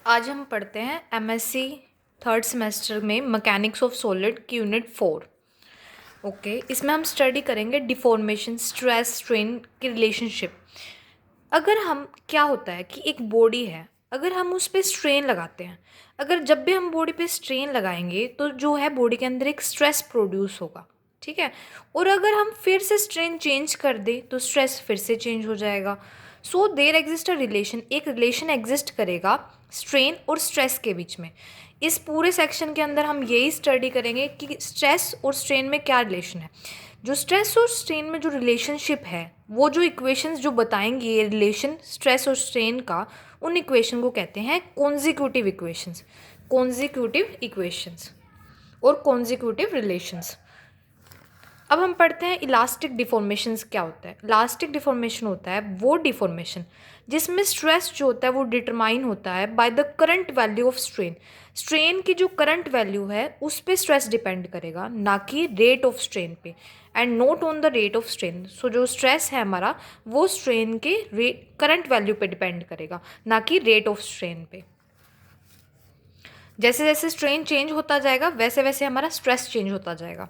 आज हम पढ़ते हैं एमएससी थर्ड सेमेस्टर में मैकेनिक्स ऑफ सॉलिड की यूनिट 4। ओके, इसमें हम स्टडी करेंगे डिफॉर्मेशन, स्ट्रेस, स्ट्रेन की रिलेशनशिप। अगर हम क्या होता है कि एक बॉडी है, अगर हम उस पर स्ट्रेन लगाते हैं, अगर जब भी हम बॉडी पे स्ट्रेन लगाएंगे तो जो है बॉडी के अंदर एक स्ट्रेस प्रोड्यूस होगा। ठीक है, और अगर हम फिर से स्ट्रेन चेंज कर दें तो स्ट्रेस फिर से चेंज हो जाएगा। So there exist a relation, एक रिलेशन एग्जिस्ट करेगा स्ट्रेन और स्ट्रेस के बीच में। इस पूरे सेक्शन के अंदर हम यही स्टडी करेंगे कि स्ट्रेस और स्ट्रेन में क्या रिलेशन है। जो स्ट्रेस और स्ट्रेन में जो रिलेशनशिप है, वो जो इक्वेशंस जो बताएंगे ये रिलेशन स्ट्रेस और स्ट्रेन का, उन इक्वेशन को कहते हैं कॉन्जिक्यूटिव इक्वेशंस। कॉन्जिक्यूटिव इक्वेशंस और कॉन्जिक्यूटिव रिलेशंस। अब हम पढ़ते हैं इलास्टिक डिफॉर्मेशंस क्या होता है। इलास्टिक डिफॉर्मेशन होता है वो डिफॉर्मेशन जिसमें स्ट्रेस जो होता है वो डिटरमाइन होता है by the current value of strain. Strain की जो करंट वैल्यू है उस पर स्ट्रेस डिपेंड करेगा, ना कि रेट ऑफ स्ट्रेन पे, and not on the rate of strain. So जो स्ट्रेस है हमारा वो स्ट्रेन के करंट वैल्यू पे डिपेंड करेगा, ना कि रेट ऑफ स्ट्रेन पे। जैसे जैसे स्ट्रेन चेंज होता जाएगा वैसे वैसे हमारा स्ट्रेस चेंज होता जाएगा।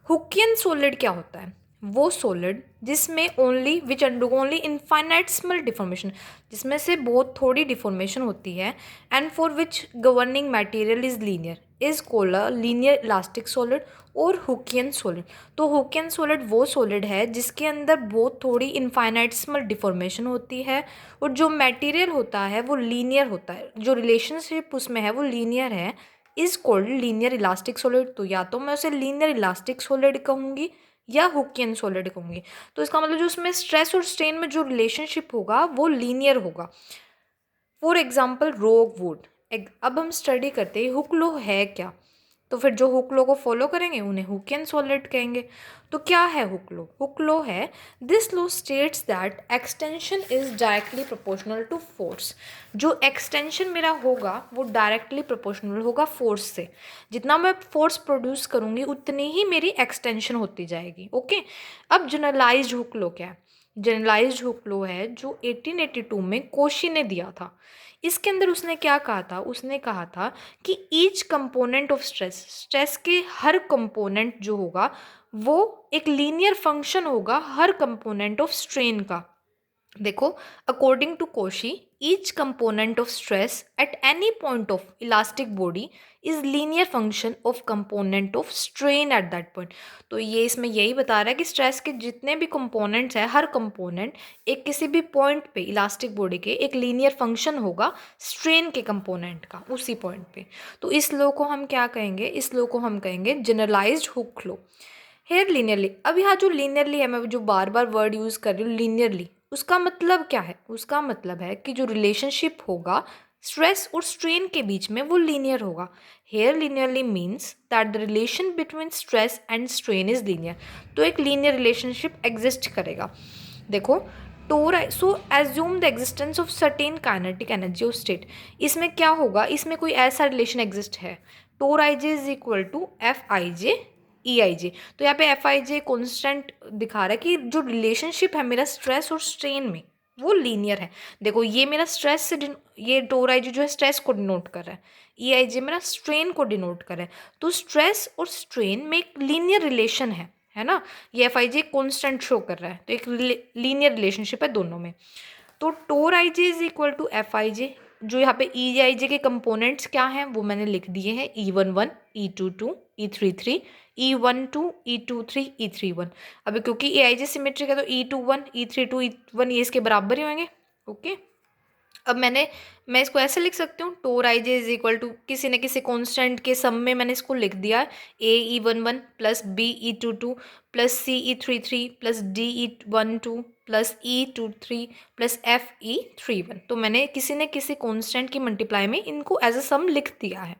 हुकियन सॉलिड क्या होता है? वो सॉलिड जिसमें only which undergo only infinitesimal deformation, जिसमें से बहुत थोड़ी डिफॉर्मेशन होती है, and for which governing material is linear is called a linear elastic solid और हुकियन सॉलिड। तो हुकियन सॉलिड वो सॉलिड है जिसके अंदर बहुत थोड़ी इनफाइनाइटसिमल डिफॉर्मेशन होती है और जो मटेरियल होता है वो लीनियर होता है, जो रिलेशनशिप उसमें है वो लीनियर है, is called linear elastic solid. तो या तो मैं उसे लीनियर इलास्टिक सॉलिड कहूँगी या हुकियन सॉलिड कहूँगी। तो इसका मतलब जो उसमें स्ट्रेस और स्ट्रेन में जो रिलेशनशिप होगा वो लीनियर होगा। फॉर एग्जाम्पल रोग वुड। अब हम स्टडी करते हैं हुक लॉ है क्या, तो फिर जो हुक लॉ को फॉलो करेंगे उन्हें हुकियन सॉलिड कहेंगे। तो क्या है हुक लॉ? हुक लॉ है this law states that extension is directly proportional to force. जो एक्सटेंशन मेरा होगा वो डायरेक्टली प्रोपोर्शनल होगा फोर्स से। जितना मैं फोर्स प्रोड्यूस करूँगी उतनी ही मेरी एक्सटेंशन होती जाएगी। ओके, अब जनरलाइज्ड हुक लॉ क्या है? जनरलाइज्ड हुक लॉ है जो 1882 में कोशी ने दिया था। इसके अंदर उसने क्या कहा था? उसने कहा था कि each component of stress, stress के हर कंपोनेंट जो होगा वो एक लीनियर फंक्शन होगा हर कंपोनेंट ऑफ स्ट्रेन का। देखो, according to Cauchy each component of stress at any point of elastic body is linear function of component of strain at that point. तो ये इसमें यही बता रहा है कि स्ट्रेस के जितने भी कंपोनेंट्स हैं, हर कंपोनेंट एक किसी भी पॉइंट पे इलास्टिक बॉडी के एक लीनियर फंक्शन होगा स्ट्रेन के कंपोनेंट का उसी पॉइंट पे। तो इस लॉ को हम क्या कहेंगे? इस लॉ को हम कहेंगे generalized Hooke law. Here linearly, अब यहाँ जो लीनियरली है, मैं जो बार बार वर्ड यूज़ कर रही हूँ लीनियरली, उसका मतलब क्या है? उसका मतलब है कि जो रिलेशनशिप होगा स्ट्रेस और स्ट्रेन के बीच में वो लीनियर होगा। Here linearly means that the relation between stress and strain is linear. तो एक लीनियर रिलेशनशिप एग्जिस्ट करेगा। देखो, tau so assume the existence of certain kinetic energy of state. इसमें क्या होगा? इसमें कोई ऐसा रिलेशन एग्जिस्ट है, tau I J is equal to F I J E I J. तो यहाँ पे एफ आई जे कॉन्स्टेंट दिखा रहा है कि जो रिलेशनशिप है मेरा स्ट्रेस और स्ट्रेन में वो लीनियर है। देखो, ये मेरा स्ट्रेस से ये टोर आई जे जो है स्ट्रेस को डिनोट कर रहा है, ई आई जे मेरा स्ट्रेन को डिनोट कर रहा है। तो स्ट्रेस और स्ट्रेन में एक लीनियर रिलेशन है ना। ये F I J constant show कर रहा है, तो एक लीनियर रिलेशनशिप है दोनों में। तो tau I J is equal to F I J. जो यहाँ पे ई आई जे के कंपोनेंट्स क्या हैं वो मैंने लिख दिए हैं, E11 E22 E33 E12 E23 E31। अभी क्योंकि ए आई जे सिमेट्रिक है तो E21 E32 E1 ये इसके बराबर ही होंगे। ओके, अब मैं इसको ऐसे लिख सकती हूँ, tau I J is equal to किसी न किसी कॉन्स्टेंट के सम में मैंने इसको लिख दिया है, A E11 plus B E22 plus C E33 plus D E12 plus E23 plus FE31। तो मैंने किसी न किसी कॉन्स्टेंट की मल्टीप्लाई में इनको एज अ सम लिख दिया है।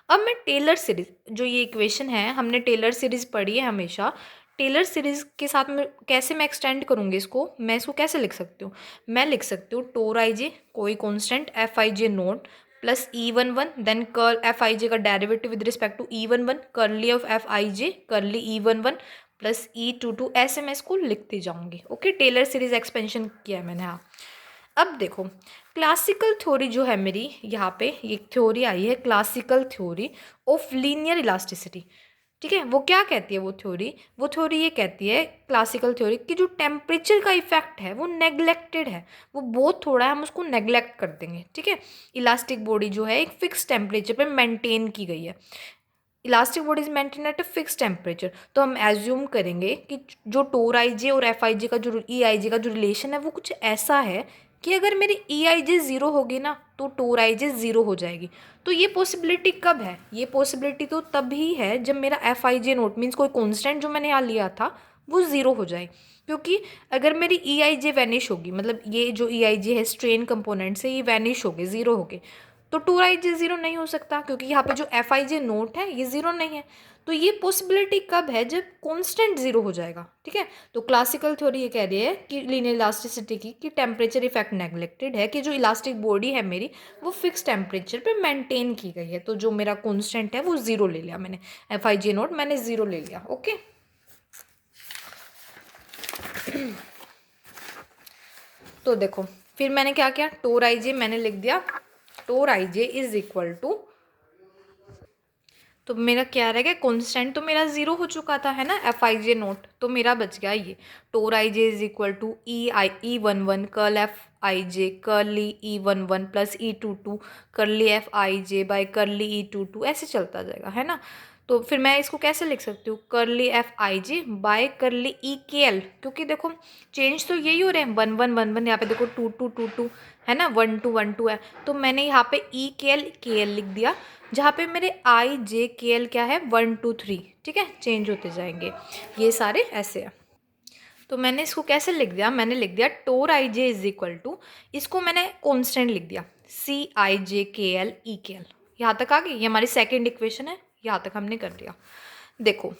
अब मैं टेलर सीरीज, जो ये इक्वेशन है हमने टेलर सीरीज पढ़ी है हमेशा, टेलर सीरीज के साथ में कैसे मैं एक्सटेंड करूँगी इसको, मैं इसको कैसे लिख सकती हूँ? मैं लिख सकती हूँ टोर आई जे कोई constant F I J naught plus E11 then curl F I J का derivative with respect to E11 curly of F I J curly E11 plus E22, ऐसे मैं इसको लिखती जाऊँगी। ओके, टेलर सीरीज एक्सपेंशन किया है मैंने। हाँ, अब देखो क्लासिकल थ्योरी जो है मेरी यहाँ पे एक थ्योरी आई है, classical theory of linear elasticity. ठीक है, वो क्या कहती है वो थ्योरी ये कहती है क्लासिकल थ्योरी कि जो टेम्परेचर का इफेक्ट है वो नेग्लेक्टेड है, वो बहुत थोड़ा है, हम उसको नेग्लेक्ट कर देंगे। ठीक है, इलास्टिक बॉडी जो है एक फिक्स टेम्परेचर पे मेंटेन की गई है, elastic body is maintain at a fix temperature. तो हम एज्यूम करेंगे कि जो टोर आई जे और एफ आई जे का जो ई आई जे का जो रिलेशन है वो कुछ ऐसा है कि अगर मेरी ई आई जे ज़ीरो होगी ना तो टोर आई जे ज़ीरो हो जाएगी। तो ये पॉसिबिलिटी कब है? ये पॉसिबिलिटी तो तभी है जब मेरा F I J note means कोई कॉन्स्टेंट जो मैंने यहाँ लिया था वो ज़ीरो हो जाए। क्योंकि अगर मेरी ई आई जे वैनिश होगी, मतलब ये जो ई आई जे है स्ट्रेन कंपोनेंट से ये वैनिश हो गए, ज़ीरो हो गए, तो टू आई जे ज़ीरो नहीं हो सकता क्योंकि यहाँ पे जो एफ आई जे नोट है ये ज़ीरो नहीं है। तो ये पॉसिबिलिटी कब है? जब कांस्टेंट ज़ीरो हो जाएगा। ठीक है, तो क्लासिकल थ्योरी ये कह रही है कि लीनियर इलास्टिसिटी की कि टेम्परेचर इफेक्ट नेग्लेक्टेड है, कि जो इलास्टिक बॉडी है मेरी वो फिक्स टेम्परेचर पे मेंटेन की गई है। तो जो मेरा कांस्टेंट है वो ज़ीरो ले लिया मैंने, एफ आई जे नोट मैंने ज़ीरो ले लिया। ओके, तो देखो फिर मैंने क्या किया, टोर आई जे मैंने लिख दिया, टोर I J is equal to, तो मेरा क्या रहेगा, कांस्टेंट तो मेरा ज़ीरो हो चुका था है ना, एफ आई जे नोट, तो मेरा बच गया ये tau I J is equal to E one one curl F I J curly E one one plus E two two curly F I J by curly E two two, ऐसे चलता जाएगा है ना। तो फिर मैं इसको कैसे लिख सकती हूँ, curly F I J by curly E K L, क्योंकि देखो चेंज तो यही हो रहे हैं, वन वन वन वन, यहाँ पे देखो टू टू टू टू है ना, वन टू है, तो मैंने यहाँ पे ई के एल लिख दिया, जहाँ पे मेरे आई जे के एल क्या है, वन टू थ्री। ठीक है, चेंज होते जाएंगे ये सारे ऐसे हैं। तो मैंने इसको कैसे लिख दिया, मैंने लिख दिया टोर I J is equal to, इसको मैंने कॉन्स्टेंट लिख दिया सी आई जे के एल ई के एल। यहाँ तक आ गई, ये हमारी सेकेंड इक्वेशन है, यहाँ तक हमने कर दिया। देखो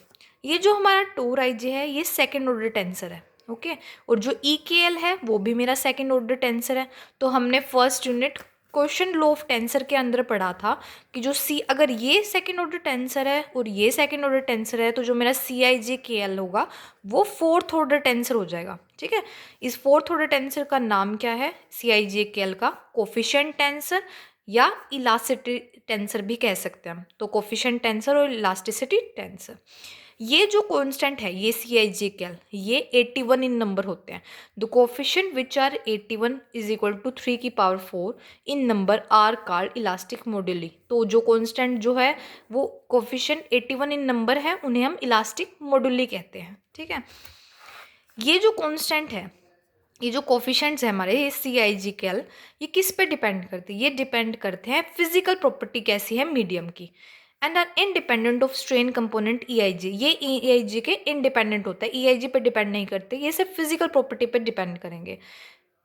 ये जो हमारा टोर आई जे है ये सेकेंड ऑर्डर टेंसर है। ओके, और जो ई के एल है वो भी मेरा सेकेंड ऑर्डर टेंसर है। तो हमने first unit question law of tensor के अंदर पढ़ा था कि जो सी, अगर ये सेकेंड ऑर्डर टेंसर है और ये सेकेंड ऑर्डर टेंसर है तो जो मेरा सी आई जे के एल होगा वो फोर्थ ऑर्डर टेंसर हो जाएगा। ठीक है, इस फोर्थ ऑर्डर टेंसर का नाम क्या है, सी आई जे के एल का कोफिशिएंट टेंसर या इलास्टिसिटी टेंसर भी कह सकते हैं हम। तो कोफिशिएंट टेंसर और इलास्टिसिटी टेंसर, ये जो कांस्टेंट है ये सी आई जे कैल, ये 81 इन नंबर होते हैं। The coefficient which are 81 is equal to 3 की power 4 in number are called elastic moduli. तो जो कांस्टेंट जो है वो कोफिशिएंट 81 इन नंबर है, उन्हें हम इलास्टिक मॉडुली कहते हैं। ठीक है, ये जो कांस्टेंट है, ये जो कोफिशिएंट्स है हमारे, ये सी आई जी कैल, ये किस पे डिपेंड करते हैं, ये डिपेंड करते हैं फिजिकल प्रॉपर्टी कैसी है मीडियम की, and are independent of strain component E I G. ये ई आई जी के इंडिपेंडेंट होता है, ई आई जी पे डिपेंड नहीं करते, ये सिर्फ फिजिकल प्रॉपर्टी पे डिपेंड करेंगे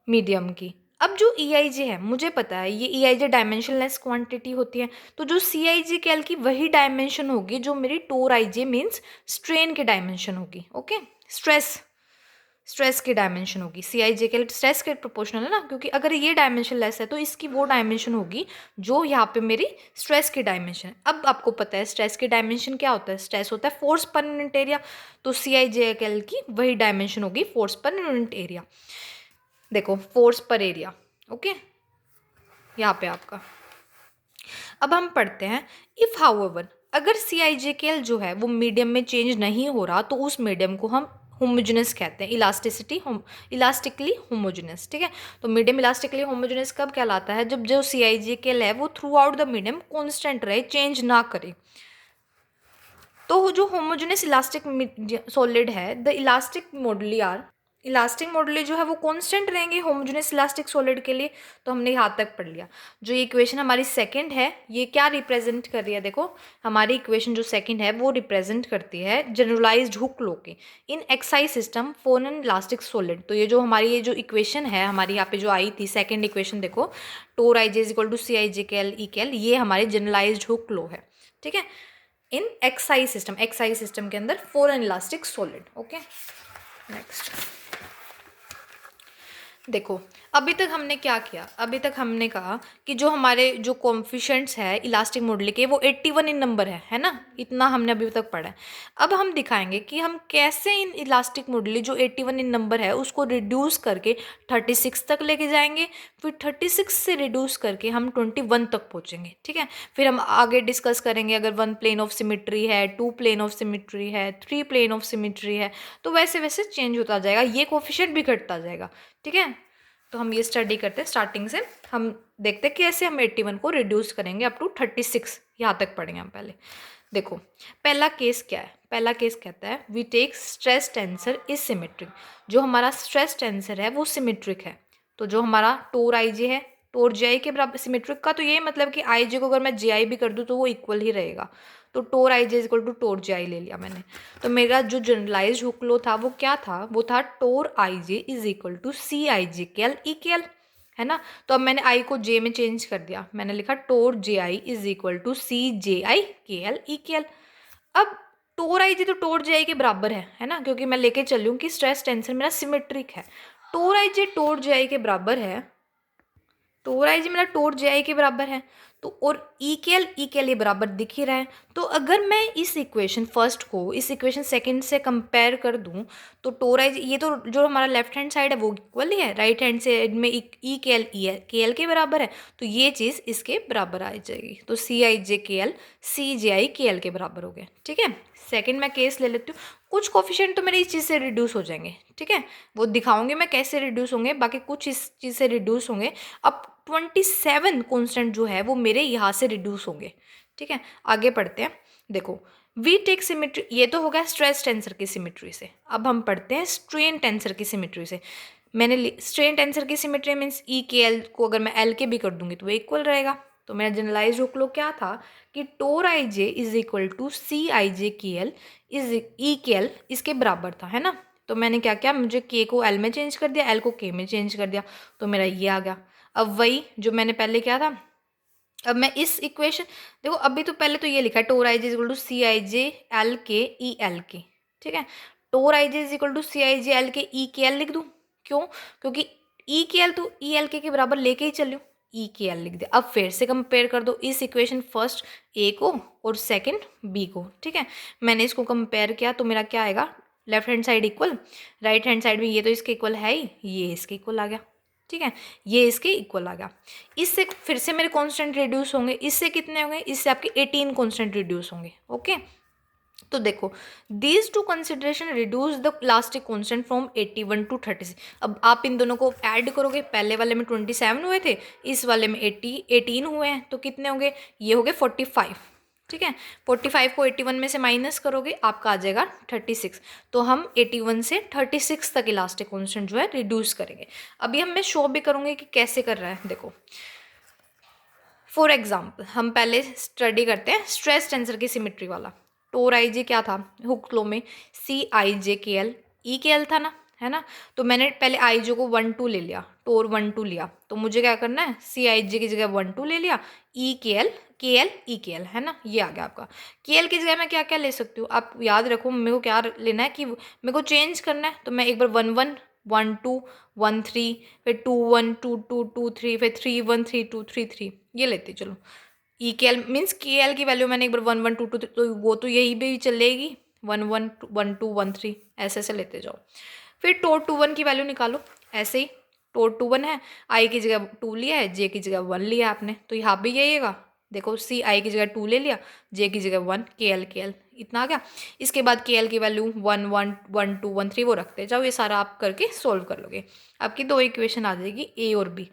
मीडियम की। अब जो ई आई जी है मुझे पता है ये E I ji dimensionless quantity होती है, तो जो सी आई जी कैल की वही डायमेंशन होगी जो मेरी टोर आई जी मीन्स स्ट्रेन की डायमेंशन होगी। ओके, स्ट्रेस की डायमेंशन होगी, सी आई जे के स्ट्रेस के प्रोपोर्शनल है ना, क्योंकि अगर ये डायमेंशन लेस है तो इसकी वो डायमेंशन होगी जो यहाँ पे मेरी स्ट्रेस की डायमेंशन है। अब आपको पता है स्ट्रेस की डायमेंशन क्या होता है, स्ट्रेस होता है फोर्स पर यूनिट एरिया, तो सी आई जे के की वही डायमेंशन होगी फोर्स पर यूनिट एरिया। देखो फोर्स पर एरिया, ओके यहाँ पे आपका। अब हम पढ़ते हैं, इफ़ हाउएवर अगर सी आई जे के एल जो है वो मीडियम में चेंज नहीं हो रहा तो उस मीडियम को हम होमोजेनस कहते हैं, इलास्टिकली होमोजेनस। ठीक है, तो मीडियम इलास्टिकली होमोजेनस कब कहलाता है, जब जो सी आई जे के एल है वो through out the medium constant रहे, चेंज ना करे। तो जो होमोजेनस इलास्टिक सॉलिड है, द इलास्टिक मॉडुली आर, इलास्टिक मॉडुली जो है वो कांस्टेंट रहेंगे होमोजेनस इलास्टिक सॉलिड के लिए। तो हमने यहाँ तक पढ़ लिया। जो ये इक्वेशन हमारी सेकंड है ये क्या रिप्रेजेंट कर रही है, देखो हमारी इक्वेशन जो सेकंड है वो रिप्रेजेंट करती है जनरलाइज्ड हुक लॉ के in axes system for an elastic solid. तो ये जो हमारी ये जो इक्वेशन है हमारी यहाँ पे जो आई थी सेकेंड इक्वेशन, देखो टोर I J is equal to C I जे के एल ई के एल, ये हमारी जनरलाइज्ड हुक लॉ है। ठीक है, इन एक्साइज सिस्टम के अंदर for an elastic solid. Okay, next देखो, अभी तक हमने क्या किया, अभी तक हमने कहा कि जो हमारे जो कोएफिशिएंट्स है इलास्टिक मोडुलस के वो 81 इन नंबर है ना, इतना हमने अभी तक पढ़ा है। अब हम दिखाएंगे कि हम कैसे इन इलास्टिक मोडुलस जो 81 इन नंबर है उसको रिड्यूस करके 36 तक लेके जाएंगे, फिर 36 से रिड्यूस करके हम 21 तक पहुंचेंगे। ठीक है, फिर हम आगे डिस्कस करेंगे अगर 1 प्लेन ऑफ सिमिट्री है, 2 प्लेन ऑफ सिमिट्री है, 3 प्लेन ऑफ सिमिट्री है, तो वैसे वैसे चेंज होता जाएगा, ये कोएफिशिएंट भी घटता जाएगा। ठीक है, तो हम ये स्टडी करते हैं स्टार्टिंग से। हम देखते हैं कैसे हम 81 को रिड्यूस करेंगे अप टू 36, यहाँ तक पढ़ेंगे हम पहले। देखो, पहला केस क्या है, पहला केस कहता है we take stress tensor is symmetric. जो हमारा स्ट्रेस टेंसर है वो सिमेट्रिक है, तो जो हमारा टोर आई जे है, टोर जे आई के बराबर सिमेट्रिक का तो ये मतलब कि आई जे को अगर मैं जे आई भी कर दूँ तो वो इक्वल ही रहेगा, तो tau I J is equal to टोर जे आई ले लिया मैंने। तो मेरा जो जनरलाइज हुक लॉ था वो क्या था, वो था टोर I J is equal to C I जे के एल ई के एल, है ना। तो अब मैंने आई को जे में चेंज कर दिया, मैंने लिखा टोर जे आई इज इक्वल टू सी जे आई के एल ई के एल। अब टोर आई जे तो टोर जे आई के बराबर है ना, क्योंकि मैं लेके चल रही हूँ कि स्ट्रेस टेंसर मेरा सिमेट्रिक है। टोर आई जे टोर जे आई के बराबर है, टोर आई जी मेरा टोर जे आई के बराबर है, तो और ई के एल ये बराबर दिख ही रहा है। तो अगर मैं इस इक्वेशन फर्स्ट को इस इक्वेशन सेकंड से कंपेयर कर दूं तो टोर आई जी, ये तो जो हमारा लेफ्ट हैंड साइड है वो इक्वल ही है, राइट हैंड साइड में ई के एल के बराबर है, तो ये चीज़ इसके बराबर आ जाएगी। तो सी आई जे के एल सी जे आई के एल के बराबर हो गए। ठीक है, सेकंड मैं केस ले लेती हूँ। कुछ कोफिशिएंट तो मेरे इस चीज़ से रिड्यूस हो जाएंगे, ठीक है, वो दिखाऊंगी मैं कैसे रिड्यूस होंगे, बाकी कुछ इस चीज़ से रिड्यूस होंगे। अब 27 कॉन्स्टेंट जो है वो मेरे यहाँ से रिड्यूस होंगे। ठीक है, आगे पढ़ते हैं। देखो, वी टेक सिमेट्री, ये तो हो गया स्ट्रेस टेंसर की सिमेट्री से। अब हम पढ़ते हैं स्ट्रेन टेंसर की सिमेट्री से। मैंने स्ट्रेन टेंसर की सिमेट्री मीन्स ई के एल को अगर मैं एल के भी कर दूंगी तो वो इक्वल रहेगा। तो मेरा जनरलाइज हुक लॉ क्या था कि टोर I J is equal to C I जे के L is E K L इसके बराबर था, है ना। तो मैंने क्या किया, मुझे के को एल में चेंज कर दिया, एल को के में चेंज कर दिया, तो मेरा ये आ गया। अब वही जो मैंने पहले किया था, अब मैं इस इक्वेशन, देखो अभी तो पहले तो ये लिखा है tau I J is equal to C I J L K E L K. ठीक है, tau I J is equal to C I J L K E K L लिख दूँ, क्यों, क्योंकि ई के एल तो ई एल के बराबर लेके ही चलूँ, ई के एल लिख दिया। अब फिर से कंपेयर कर दो इस इक्वेशन फर्स्ट ए को और सेकंड बी को। ठीक है, मैंने इसको कंपेयर किया तो मेरा क्या आएगा, left hand side equal, right hand side में ये तो इसके इक्वल है ही, ये इसके इक्वल आ गया। ठीक है, ये इसके इक्वल आ गया। इससे फिर से मेरे कांस्टेंट रिड्यूस होंगे, इससे कितने होंगे, इससे आपके 18 कांस्टेंट रिड्यूस होंगे। ओके, तो देखो these two consideration reduce the elastic constant from 81 to 36। अब आप इन दोनों को ऐड करोगे, पहले वाले में 27 हुए थे, इस वाले में 18 हुए हैं, तो कितने होंगे, ये हो गए 45। ठीक है, 45 को 81 में से माइनस करोगे आपका आ जाएगा 36। तो हम 81 से 36 तक इलास्टिक कांस्टेंट जो है रिड्यूस करेंगे। अभी हम मैं शो भी करूँगी कि कैसे कर रहा है। देखो फॉर एग्जाम्पल हम पहले स्टडी करते हैं स्ट्रेस टेंसर की सिमेट्री वाला। टोर आई जे क्या था हुक लॉ में, सी आई जे के एल ई के एल था ना, है ना। तो मैंने पहले आई जे को 1 2 ले लिया, टोर 1 2 लिया, तो मुझे क्या करना है, सी आई जे की जगह 1 2 ले लिया, ई K L E K L, है ना, ये आ गया आपका। के एल की जगह मैं क्या क्या ले सकती हूँ, आप याद रखो मेरे को क्या लेना है कि मेरे को चेंज करना है। तो मैं एक बार 1 1 1 2 1 3, फिर 2 1 2 2 2 3, फिर 3 1 3 2 3 3, ये लेते चलो। ई के एल मीन्स के एल की वैल्यू मैंने एक बार 1 1 2 2, तो वो तो यही भी चलेगी, 1 1 1 2 1 3 ऐसे ऐसे लेते जाओ। फिर टोर 2 1 की वैल्यू निकालो, ऐसे ही टोर 2 1 है, आई की जगह 2 लिया है, जे की जगह 1 लिया आपने, तो यहाँ भी यही है। देखो सी आई की जगह 2 ले लिया, जे की जगह 1, के एल इतना आ गया। इसके बाद के एल की वैल्यू 1 1 1 2 1 3 वो रखते जाओ, ये सारा आप करके सोल्व कर लोगे, आपकी 2 इक्वेशन आ जाएगी ए और बी।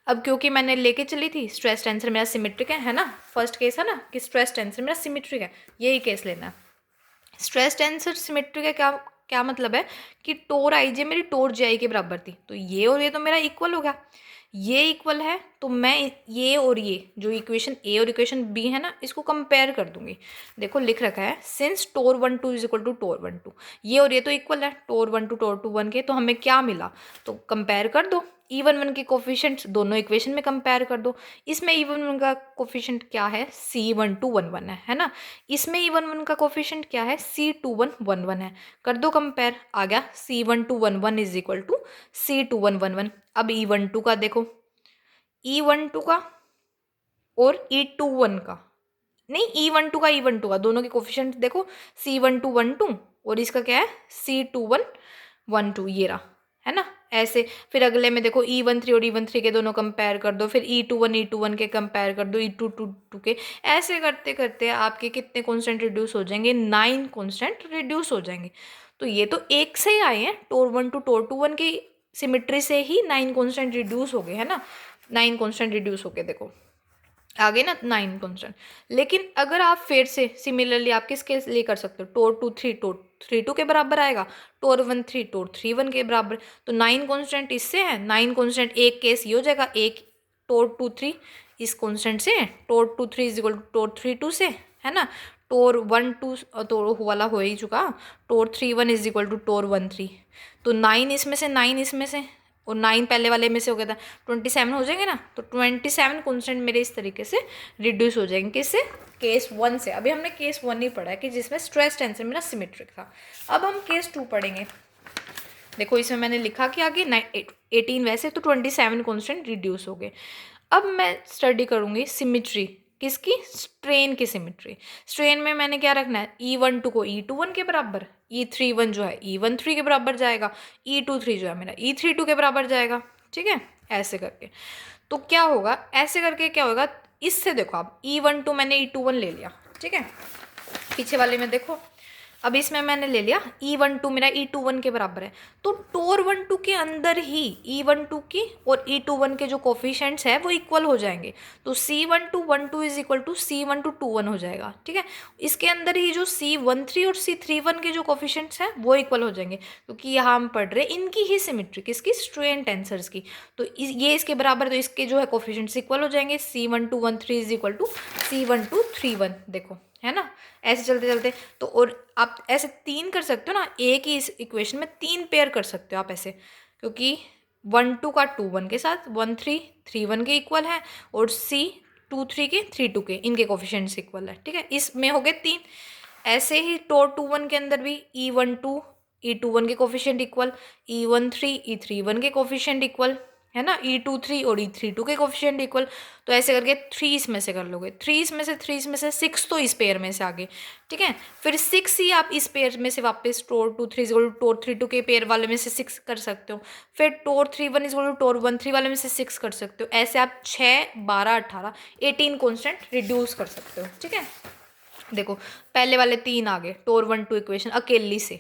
अब क्योंकि मैंने लेके चली थी स्ट्रेस टेंसर मेरा सिमेट्रिक है ना, फर्स्ट केस है ना कि स्ट्रेस टेंसर मेरा सिमेट्रिक है, यही केस लेना है। स्ट्रेस टेंसर सिमेट्रिक है, क्या क्या मतलब है कि टोर आई जे मेरी टोर जे आई के बराबर थी, तो ये और ये तो मेरा इक्वल हो गया, ये इक्वल है, तो मैं ये और ये जो इक्वेशन ए और इक्वेशन बी है ना इसको कंपेयर कर दूंगी। देखो लिख रखा है since tau 1 2 is equal to tau 1 2, ये और ये तो इक्वल है टोर 1 2 टोर 2 1 के, तो हमें क्या मिला, तो कंपेयर कर दो E11 के कोफिशिएंट्स दोनों इक्वेशन में कंपेयर कर दो। इसमें E11 का कोफिशिएंट क्या है, C1211 है ना। इसमें E11 का कोफिशिएंट क्या है, C2111 है। कर दो कंपेयर, आ गया C1211 is equal to C2111। अब E12 का देखो, E12 का और E21 का, नहीं E12 का E12 का दोनों के कोफिशिएंट देखो, C1212 और इसका क्या है C2112, ये रहा है ना। ऐसे फिर अगले में देखो E13 और E13 के दोनों कंपेयर कर दो, फिर E21 के कंपेयर कर दो E22 के। ऐसे करते करते आपके कितने कॉन्स्टेंट रिड्यूस हो जाएंगे, 9 कॉन्स्टेंट रिड्यूस हो जाएंगे। तो ये तो एक से ही आए हैं, टोर 1 टू टोर 2 की सिमिट्री से ही 9 कॉन्स्टेंट रिड्यूस हो गए, है ना। 9 कॉन्स्टेंट रिड्यूस हो गए, देखो आ गए ना 9 कॉन्स्टेंट। लेकिन अगर आप फिर से सिमिलरली आप किसके लिए कर सकते हो, टोर 2 3 टोर 3 2 के बराबर आएगा, टोर 1 3 टोर 3 1 के बराबर। तो 9 कॉन्स्टेंट इससे है, 9 कॉन्स्टेंट एक केस ये हो जाएगा, एक टोर 2 3 इस कॉन्स्टेंट से, टोर 2 3 इज इक्वल टू टोर 3 2 से, है ना। टोर 1 2 तो वाला हो ही चुका, टोर 3 1 इज इक्वल टू टोर 1 3। तो 9 इसमें से, 9 इसमें से, और 9 पहले वाले में से हो गया था, 27 हो जाएंगे ना। तो 27 कॉन्स्टेंट मेरे इस तरीके से रिड्यूस हो जाएंगे, किससे, केस 1 से। अभी हमने केस 1 ही पढ़ा है कि जिसमें स्ट्रेस टेंसर मेरा सिमेट्रिक था। अब हम केस 2 पढ़ेंगे। देखो इसमें मैंने लिखा कि आगे 18 वैसे तो 27 कॉन्स्टेंट रिड्यूस हो गए। अब मैं स्टडी करूँगी सिमिट्री किसकी, स्ट्रेन की सिमिट्री। स्ट्रेन में मैंने क्या रखना है, E12 को E21 के बराबर, E31 जो है E13 के बराबर जाएगा, E23 जो है मेरा E32 के बराबर जाएगा, ठीक है। ऐसे करके तो क्या होगा, ऐसे करके क्या होगा, इससे देखो आप E12 मैंने E21 ले लिया, ठीक है। पीछे वाले में देखो, अब इसमें मैंने ले लिया E12 मेरा E21 के बराबर है, तो टोर 1 2 के अंदर ही E12 की और E21 के जो कोफिशिएंट्स है वो इक्वल हो जाएंगे। तो C1212 is equal to C1221 हो जाएगा, ठीक है। इसके अंदर ही जो C13 और C31 के जो कोफिशिएंट्स हैं वो इक्वल हो जाएंगे, क्योंकि यहाँ हम पढ़ रहे इनकी ही सिमिट्री, किसकी, स्ट्रेन टेंसर्स की। तो ये इसके बराबर, तो इसके जो है कोफिशिएंट्स इक्वल हो जाएंगे, C1213 is equal to C1231, देखो है ना। ऐसे चलते चलते तो, और आप ऐसे 3 कर सकते हो ना, एक ही इस इक्वेशन में 3 पेयर कर सकते हो आप ऐसे, क्योंकि 1 2 का 2 1 के साथ, 1 3 3 1 के इक्वल है, और C 2 3 के 3 2 के, इनके कोफिशिएंट्स इक्वल है, ठीक है। इसमें हो गए 3। ऐसे ही टोर 2 1 के अंदर भी E12 E21 के कोफिशिएंट इक्वल, E13 E31 के कोफिशिएंट इक्वल, है ना। E23 और E32 के कोफिशिएंट इक्वल। तो ऐसे करके 3 इसमें से कर लोगे, 3 इसमें से 3 इसमें से 6 तो इस पेयर में से आगे, ठीक है। फिर 6 ही आप इस पेयर में से वापस टोर 2 3 इक्वल टोर 3 2 के पेयर वाले में से 6 कर सकते हो। फिर टोर 3 1 इक्वल टोर 1 3 वाले में से 6 कर सकते हो। ऐसे आप 6 12 18 18 कॉन्स्टेंट रिड्यूस कर सकते हो, ठीक है। देखो पहले वाले 3 आ गए, टोर 1 2 इक्वेशन अकेली से।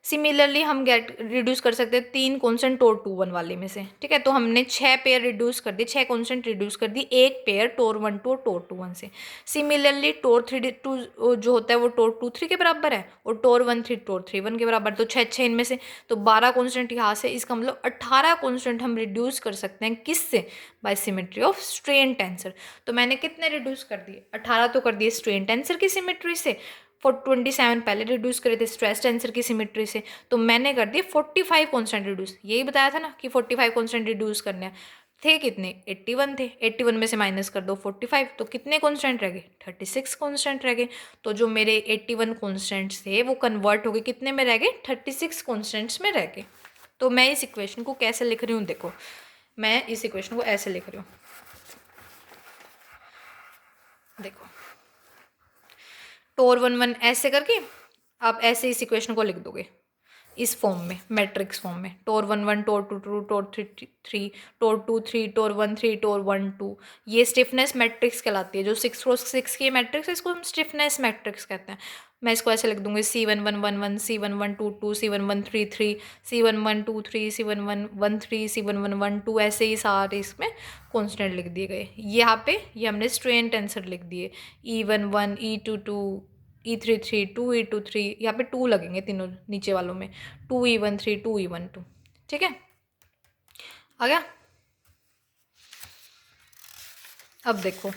सिमिलरली हम रिड्यूस कर सकते हैं 3 कॉन्स्टेंट टोर 2 1 वाले में से, ठीक है। तो हमने 6 पेयर रिड्यूस कर दी, 6 कॉन्स्टेंट रिड्यूस कर दी, एक पेयर टोर 1 2 और टोर 2 1 से। सिमिलरली टोर 3 2 जो होता है वो टोर 2 3 के बराबर है, और टोर 1 3 टोर 3 1 के बराबर। तो 6 6 इनमें से, तो 12 कॉन्स्टेंट यहाँ से, इसका मतलब 18 कॉन्स्टेंट हम रिड्यूस कर सकते हैं, किससे, by symmetry of strain tensor. तो मैंने कितने रिड्यूस कर दिए, 18 तो कर दिए स्ट्रेन टेंसर की सिमेट्री से, 27 पहले रिड्यूस करे थे स्ट्रेस टेंसर की सिमेट्री से। तो मैंने कर दिए 45 कॉन्स्टेंट रिड्यूस, यही बताया था ना कि 45 कॉन्स्टेंट रिड्यूस करने हैं। थे कितने, 81 थे, 81 में से माइनस कर दो 45, तो कितने कॉन्स्टेंट रह गए, 36 कॉन्स्टेंट रह गए। तो जो मेरे 81 कॉन्स्टेंट्स थे वो कन्वर्ट हो गए, कितने में रह गए, 36 कॉन्स्टेंट्स में रह गए। तो मैं इस इक्वेशन को कैसे लिख रही हूँ, देखो मैं इस इक्वेशन को ऐसे लिख रही हूँ, देखो टोर 1 1 ऐसे करके आप ऐसे इस इक्वेशन को लिख दोगे इस फॉर्म में, मैट्रिक्स फॉर्म में, टोर 1 1 टोर 2 2 टोर 3 3 टोर 2 3 टोर 1 3 टोर 1 2। ये स्टिफनेस मैट्रिक्स कहलाती है, जो 6x6 की मैट्रिक्स है इसको हम स्टिफनेस मैट्रिक्स कहते हैं। मैं इसको ऐसे लिख दूंगी C1111 C1122 C1133 C1123 C1113 C1112, ऐसे ही सारे इसमें कॉन्स्टेंट लिख दिए गए। यहाँ पे ये हमने स्ट्रेन टेंसर लिख दिए, E11 E22 E33 2 E23, यहाँ पे 2 लगेंगे तीनों नीचे वालों में, 2 E13 2 E12, ठीक है। आ गया। अब देखो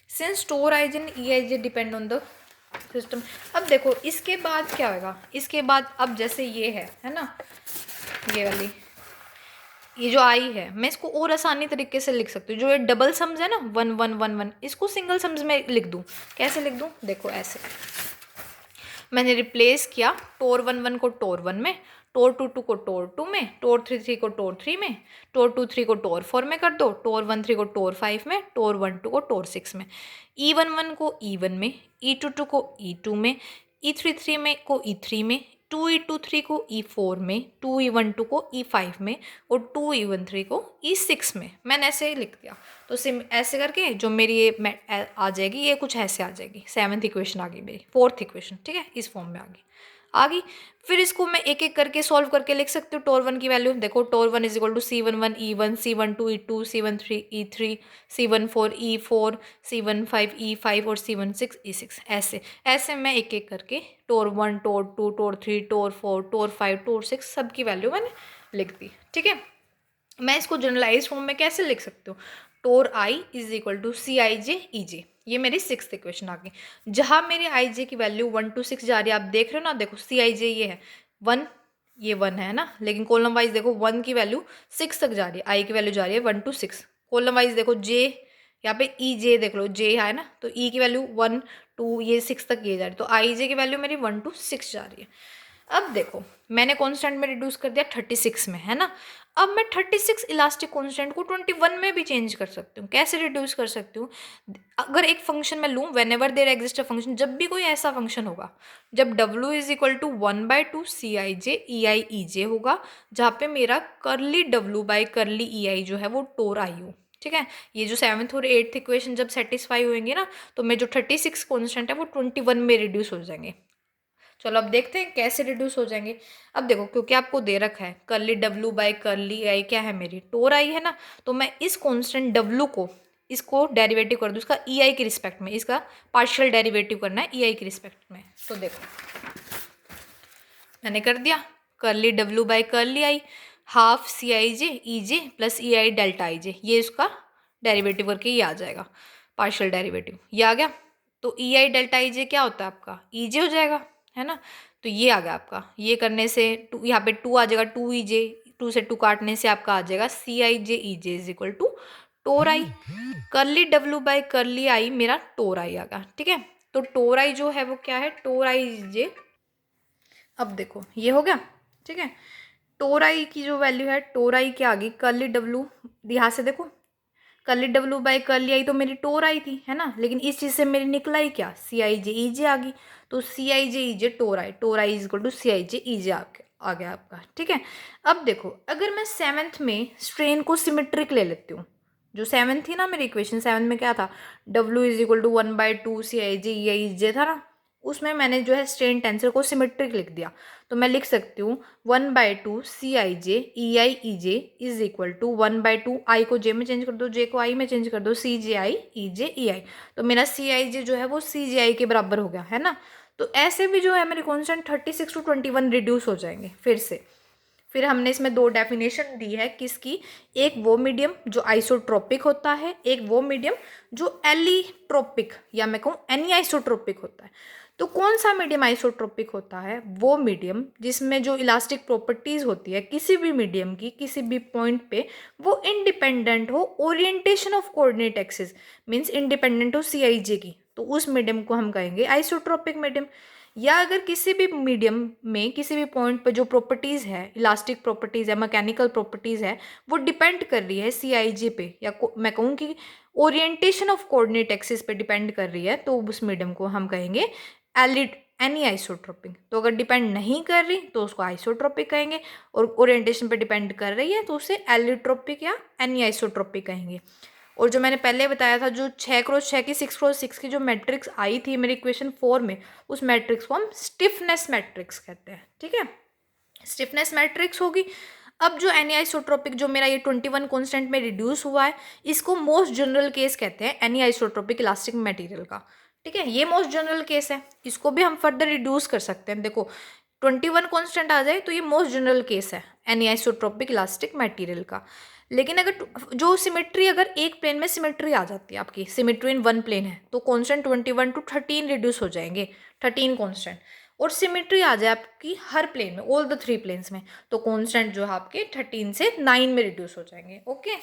since tau I's and E I's depend on the system. अब देखो इसके बाद क्या होगा, इसके बाद अब जैसे ये है ना, ये वाली ये जो आई है मैं इसको और आसानी तरीके से लिख सकती हूँ। जो ये डबल सम्स है ना 1 1 1 1, इसको सिंगल सम्स में लिख दूँ। कैसे लिख दूँ? देखो ऐसे मैंने रिप्लेस किया टोर 1 1 को टोर 1 में, टोर 2 2 को टोर 2 में, टोर 3 3 को टोर 3 में, टोर 2 3 को टोर 4 में कर दो, टोर 1 3 को टोर 5 में, टोर 1 2 को टोर 6 में, ई 1 1 को ई 1 में, ई 2 2 को ई 2 में, ई 3 3 में को ई 3 में, 2 ई 2 3 को ई 4 में, 2 ई 1 2 को ई 5 में और 2 ई 1 3 को ई 6 में। मैंने ऐसे ही लिख दिया। तो सिम ऐसे करके जो मेरी ये आ जाएगी, ये कुछ ऐसे आ जाएगी। 7th इक्वेशन आ गई मेरी, 4th इक्वेशन, ठीक है, इस फॉर्म में आ गई। फिर इसको मैं एक एक करके सॉल्व करके लिख सकती हूँ। टोर 1 की वैल्यू देखो, टोर 1 is equal to C11 E1, C12 E2, C13 E3, C14 E4, C15 E5 और C16 E6। ऐसे ऐसे मैं एक एक करके टोर 1 टोर 2 टोर 3 टोर 4 टोर 5 टोर 6 सब की वैल्यू मैंने लिख दी, ठीक है। मैं इसको जनरलाइज फॉर्म में कैसे लिख सकती हूँ? Tau I is equal to CIJ EJ। ये मेरी 6th इक्वेशन आ गई। जहाँ मेरी IJ की वैल्यू 1 to 6 जा रही है, आप देख रहे हो ना, देखो CIJ ये है 1, ये 1 है ना, लेकिन कॉलम वाइज देखो 1 की वैल्यू 6 तक जा रही है, आई की वैल्यू जा रही है 1 to 6। कॉलम वाइज देखो J, यहाँ पे EJ देख लो, J है ना, तो E की वैल्यू 1 2 ये 6 तक ये जा रही है, तो IJ की वैल्यू मेरी 1 to 6 जा रही है। अब देखो मैंने कांस्टेंट में रिड्यूस कर दिया 36 में, है ना। अब मैं 36 इलास्टिक कांस्टेंट को 21 में भी चेंज कर सकती हूँ। कैसे रिड्यूस कर सकती हूँ? अगर एक फंक्शन में लूँ, whenever there exist a function, जब भी कोई ऐसा फंक्शन होगा जब W is equal to 1/2 CIJ EI EJ होगा, जहाँ पे मेरा करली W बाई करली EI जो है वो टोर आई हो, ठीक है। ये जो 7th और 8th इक्वेशन जब सेटिस्फाई होंगे ना, तो मैं जो 36 कॉन्स्टेंट है वो 21 में रिड्यूस हो जाएंगे। चलो अब देखते हैं कैसे रिड्यूस हो जाएंगे। अब देखो, क्योंकि आपको दे रखा है करली W बाई करली आई क्या है, मेरी टोर आई है ना, तो मैं इस कांस्टेंट W को इसको डेरिवेटिव कर दूँ इसका EI के रिस्पेक्ट में, इसका पार्शियल डेरिवेटिव करना है EI के रिस्पेक्ट में। तो देखो मैंने कर दिया, करली W बाई करली आई half CIJ EJ plus EI delta IJ, ये इसका डेरिवेटिव करके ये आ जाएगा, पार्शियल डेरिवेटिव ये आ गया। तो EI डेल्टा IJ क्या होता है आपका, EJ हो जाएगा, है ना। तो ये आ गया आपका, ये करने से टू, यहाँ पे 2 आ जाएगा, 2EJ, 2 से 2 काटने से आपका आ जाएगा CIJ EJ is equal to tau I. Curly W by करली आई मेरा टोर आई आ गया, ठीक है। तो टोर आई जो है वो क्या है, टोर आई IJ। अब देखो ये हो गया, ठीक है। टोर आई की जो वैल्यू है, टोर आई क्या आ गई, करली W, यहाँ से देखो करली W बाई करली आई तो मेरी टोर आई थी, है ना, लेकिन इस चीज़ से मेरी निकला ही क्या, CIJ EJ आ गई। तो CIJ EJ tau I is equal to CIJ EJ आ गया आपका, ठीक है। अब देखो अगर मैं 7th में स्ट्रेन को सिमेट्रिक ले लेती हूँ, जो 7th थी ना मेरी इक्वेशन, 7th में क्या था, W is equal to 1/2 CIJ EI EJ था ना, उसमें मैंने जो है स्ट्रेन टेंसर को सिमेट्रिक लिख दिया। तो मैं लिख सकती हूँ 1/2 CIJ EI EJ is equal to 1/2, I को J में चेंज कर दो, J को I में चेंज कर दो, CJI EJ EI। तो मेरा CIJ जो है वो CJI के बराबर हो गया, है ना। तो ऐसे भी जो है मेरे कॉन्स्टेंट 36 to 21 रिड्यूस हो जाएंगे फिर से। फिर हमने इसमें 2 डेफिनेशन दी है किसकी, एक वो मीडियम जो आइसोट्रोपिक होता है, एक वो मीडियम जो एलिट्रोपिक या मैं कहूँ एनीआइसोट्रोपिक होता है। तो कौन सा मीडियम आइसोट्रोपिक होता है, वो मीडियम जिसमें जो इलास्टिक प्रॉपर्टीज होती है किसी भी मीडियम की किसी भी पॉइंट पे वो इंडिपेंडेंट हो orientation of coordinate axis, means independent हो CIJ की, तो उस मीडियम को हम कहेंगे आइसोट्रोपिक मीडियम। या अगर किसी भी मीडियम में किसी भी पॉइंट पर जो प्रॉपर्टीज़ है, इलास्टिक प्रॉपर्टीज़ है, मैकेनिकल प्रॉपर्टीज़ है, वो डिपेंड कर रही है CIJ पे, या मैं कहूँ कि ओरिएंटेशन ऑफ कोऑर्डिनेट एक्सिस पे डिपेंड कर रही है, तो उस मीडियम को हम कहेंगे एनी आइसोट्रोपिक। तो अगर डिपेंड नहीं कर रही तो उसको आइसोट्रोपिक कहेंगे, और ओरिएंटेशन पे डिपेंड कर रही है तो उसे एलिट्रोपिक या एनी आइसोट्रोपिक कहेंगे। और जो मैंने पहले बताया था, जो 6x6 की 6x6 की जो मैट्रिक्स आई थी मेरी इक्वेशन 4 में, उस मैट्रिक्स को हम स्टिफनेस मैट्रिक्स कहते हैं, ठीक है, स्टिफनेस मैट्रिक्स होगी। अब जो एनीआइसोट्रोपिक जो मेरा ये 21 कॉन्स्टेंट में रिड्यूस हुआ है, इसको मोस्ट जनरल केस कहते हैं एनीआइसोट्रोपिक इलास्टिक मटेरियल का, ठीक है। ये मोस्ट जनरल केस है, इसको भी हम फर्दर रिड्यूस कर सकते हैं। देखो 21 कॉन्स्टेंट आ जाए तो ये मोस्ट जनरल केस है एनीआइसोट्रोपिक इलास्टिक मटेरियल का। लेकिन अगर जो सिमेट्री, अगर एक प्लेन में सिमेट्री आ जाती है, आपकी सिमेट्री इन वन प्लेन है, तो कॉन्स्टेंट 21 to 13 रिड्यूस हो जाएंगे, 13 कॉन्स्टेंट। और सिमेट्री आ जाए आपकी हर प्लेन में, ऑल द 3 प्लेन्स में, तो कॉन्स्टेंट जो है आपके 13 से 9 में रिड्यूस हो जाएंगे। Okay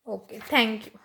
okay, thank you.